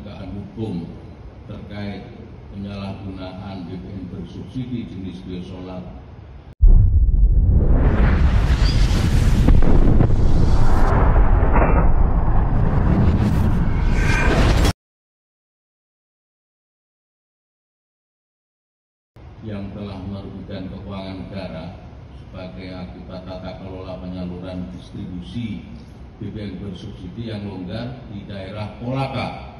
penegakan hukum terkait penyalahgunaan BBM bersubsidi jenis biosolar. Yang telah merugikan keuangan negara sebagai akibat tata kelola penyaluran distribusi BBM bersubsidi yang longgar di daerah Kolaka,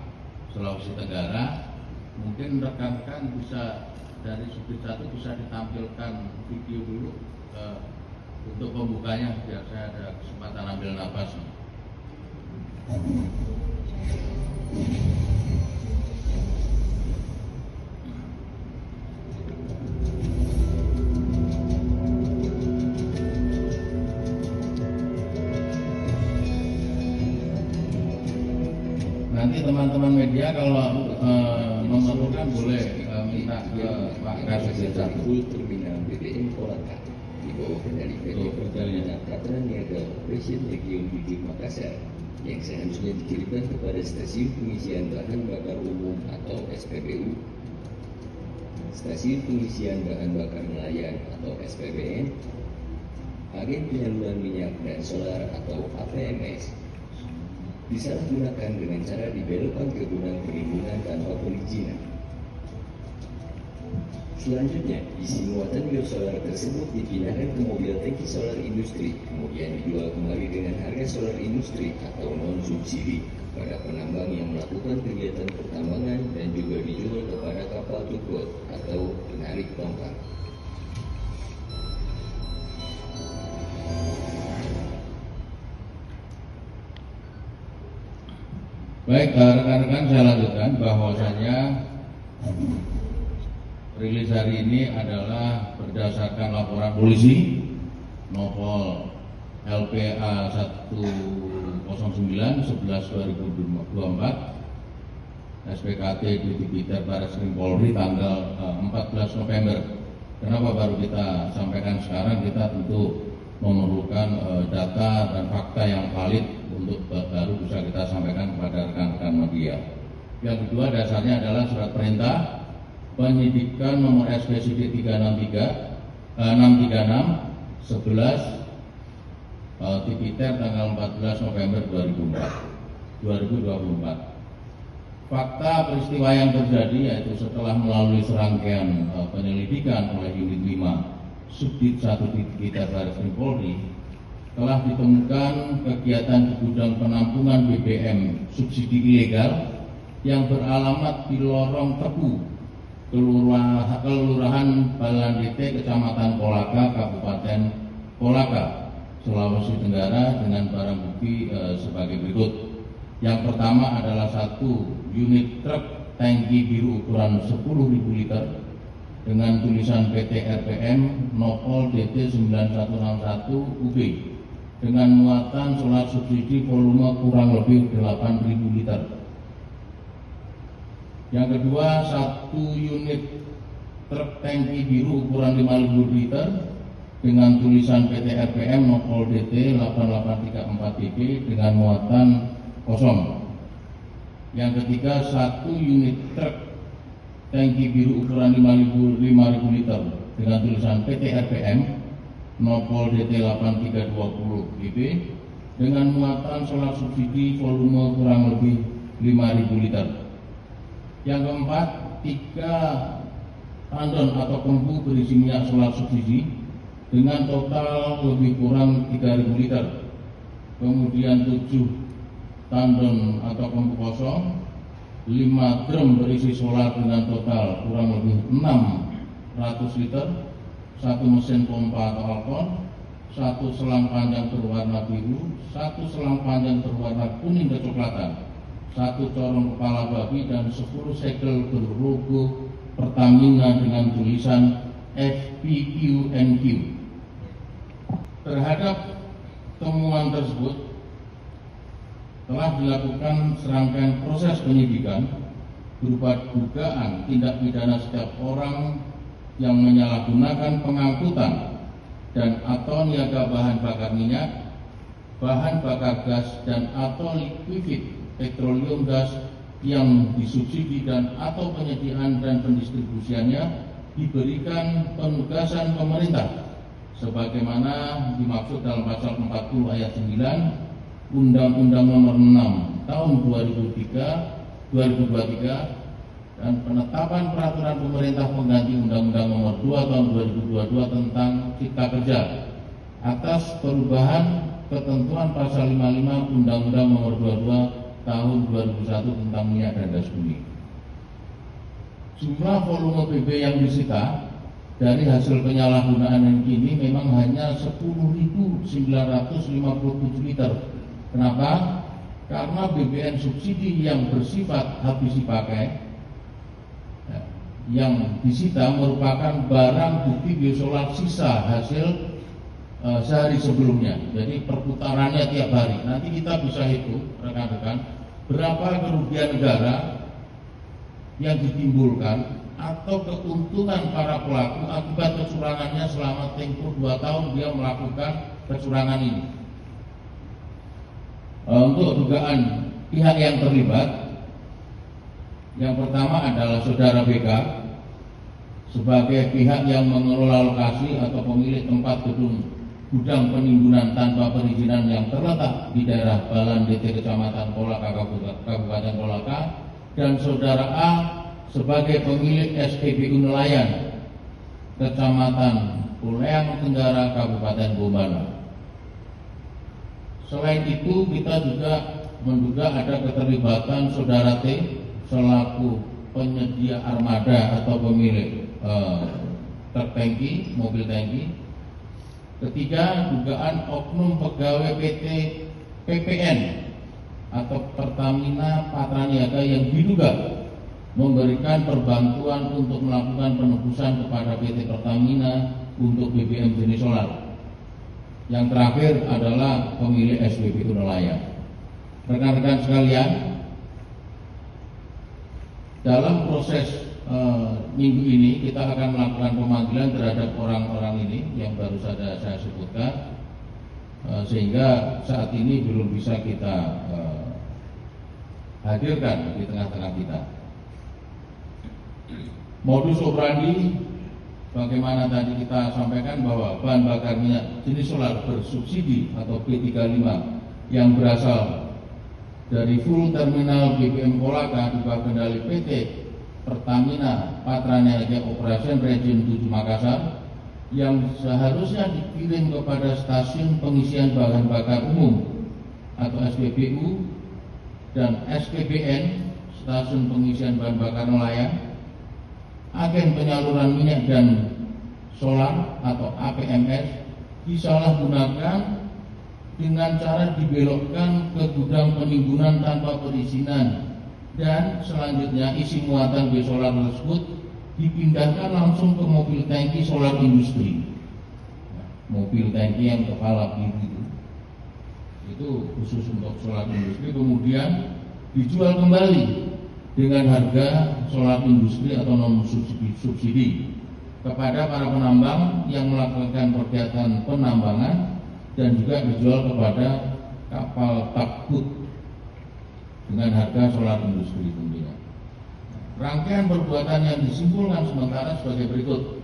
Sulawesi Tenggara. Mungkin rekan-rekan bisa dari subjek 1 bisa ditampilkan video dulu untuk pembukanya biar saya ada kesempatan ambil napas. Nanti teman-teman media kalau memerlukan boleh minta ke Pak Kasubdit 1. Terminal BBM Kolaka di bawah kendali PT Pertamina Patra Niaga Operation Region Hilir Makassar yang seharusnya dikirimkan kepada Stasiun Pengisian Bahan Bakar Umum atau SPBU, Stasiun Pengisian Bahan Bakar Nelayan atau SPBN, Agen Penyaluran Minyak dan Solar atau APMS, disalahgunakan dengan cara dibelokkan ke gudang perlindungan tanpa perizinan. Selanjutnya, isi muatan biosolar tersebut dipindahkan ke mobil tangki solar industri, kemudian dijual kembali dengan harga solar industri atau non-subsidi pada penambang yang melakukan kegiatan pertambangan dan juga dijual kepada kapal tugboat atau penarik tongkang. Baik, rekan-rekan, saya lanjutkan bahwasanya rilis hari ini adalah berdasarkan laporan polisi Nopol LPA 109/11/2024 SPKT di Bidar Barreskrim Polri tanggal 14 November. Kenapa baru kita sampaikan sekarang? Kita tentu memerlukan data dan fakta yang valid untuk baru bisa kita sampaikan kepada rekan-rekan media. Yang kedua dasarnya adalah surat perintah penyidikan nomor SPCD 636/11 Tipiter tanggal 14 November 2024. Fakta peristiwa yang terjadi yaitu setelah melalui serangkaian penyelidikan oleh Unit 5 Subdit 1 Tipiter Barreskrim Polri, telah ditemukan kegiatan di gudang penampungan BBM subsidi ilegal yang beralamat di Lorong Tebu, Kelurahan Balandete, Kecamatan Kolaka, Kabupaten Kolaka, Sulawesi Tenggara dengan barang bukti sebagai berikut. Yang pertama adalah 1 unit truk tangki biru ukuran 10.000 liter dengan tulisan PT RPM Nopol DT 9161 UB dengan muatan solar subsidi volume kurang lebih 8.000 liter. Yang kedua, 1 unit truk tangki biru ukuran 5.000 liter dengan tulisan PT RPM Nopol DT 8834 BB dengan muatan kosong. Yang ketiga, 1 unit truk tangki biru ukuran 5.000 liter dengan tulisan PT RPM Nopol DT 8320 BB dengan muatan solar subsidi volume kurang lebih 5.000 liter. Yang keempat, 3 tandon atau pembu berisi minyak solar subsidi dengan total lebih kurang 3.000 liter. Kemudian 7 tandon atau pembu kosong, 5 drum berisi solar dengan total kurang lebih 600 liter, 1 mesin pompa atau alkon, 1 selang panjang berwarna biru, 1 selang panjang berwarna kuning kecoklatan, 1 corong kepala babi dan 10 segel berlogo Pertamina dengan tulisan FPQNQ. Terhadap temuan tersebut telah dilakukan serangkaian proses penyidikan berupa dugaan tindak pidana setiap orang yang menyalahgunakan pengangkutan dan atau niaga bahan bakar minyak, bahan bakar gas dan atau liquid petroleum gas yang disubsidi dan atau penyediaan dan pendistribusiannya diberikan penugasan pemerintah sebagaimana dimaksud dalam pasal 40 ayat 9 Undang-Undang Nomor 6 Tahun 2023 dan penetapan peraturan pemerintah pengganti Undang-Undang Nomor 2 Tahun 2022 tentang Cipta Kerja atas perubahan ketentuan pasal 55 Undang-Undang Nomor 22 Tahun 2001 tentang minyak dan gas bumi. Jumlah volume BB yang disita dari hasil penyalahgunaan ini memang hanya 10.957 liter. Kenapa? Karena BBM subsidi yang bersifat habis dipakai yang disita merupakan barang bukti biosolar sisa hasil sehari sebelumnya. Jadi perputarannya tiap hari. Nanti kita bisa hitung rekan-rekan berapa kerugian negara yang ditimbulkan atau keuntungan para pelaku akibat kecurangannya selama tempoh 2 tahun dia melakukan kecurangan ini. Untuk dugaan pihak yang terlibat, yang pertama adalah saudara BK sebagai pihak yang mengelola lokasi atau pemilik tempat gudang penimbunan tanpa perizinan yang terletak di daerah Balan DT Kecamatan Kolaka Kabupaten Kolaka, dan saudara A sebagai pemilik SPBU Nelayan Kecamatan Puleang Tenggara Kabupaten Bombana. Selain itu kita juga menduga ada keterlibatan saudara T selaku penyedia armada atau pemilik truk tangki, mobil tangki. Ketiga, dugaan oknum pegawai PT PPN atau Pertamina Patraniaga yang diduga memberikan perbantuan untuk melakukan penebusan kepada PT Pertamina untuk BBM jenis solar. Yang terakhir adalah pemilik SPBU Nelayan. Rekan-rekan sekalian, dalam proses minggu ini kita akan melakukan pemanggilan terhadap orang-orang ini yang baru saja saya sebutkan, sehingga saat ini belum bisa kita hadirkan di tengah-tengah kita. Modus operandi, bagaimana tadi kita sampaikan bahwa bahan bakar minyak jenis solar bersubsidi atau B35 yang berasal dari full terminal BBM Kolaka di bawah kendali PT Pertamina Patraniaga Operation Region 7 Makassar yang seharusnya dikirim kepada stasiun pengisian bahan bakar umum atau SPBU dan SPBN stasiun pengisian bahan bakar nelayan, agen penyaluran minyak dan solar atau APMS disalahgunakan dengan cara dibelokkan ke gudang penimbunan tanpa perizinan, dan selanjutnya isi muatan biosolar tersebut dipindahkan langsung ke mobil tangki solar industri. Mobil tangki yang kepala biru itu khusus untuk solar industri, kemudian dijual kembali dengan harga solar industri atau non subsidi kepada para penambang yang melakukan kegiatan penambangan, dan juga dijual kepada kapal takbut dengan harga solar industri tentunya. Rangkaian perbuatan yang disimpulkan sementara sebagai berikut.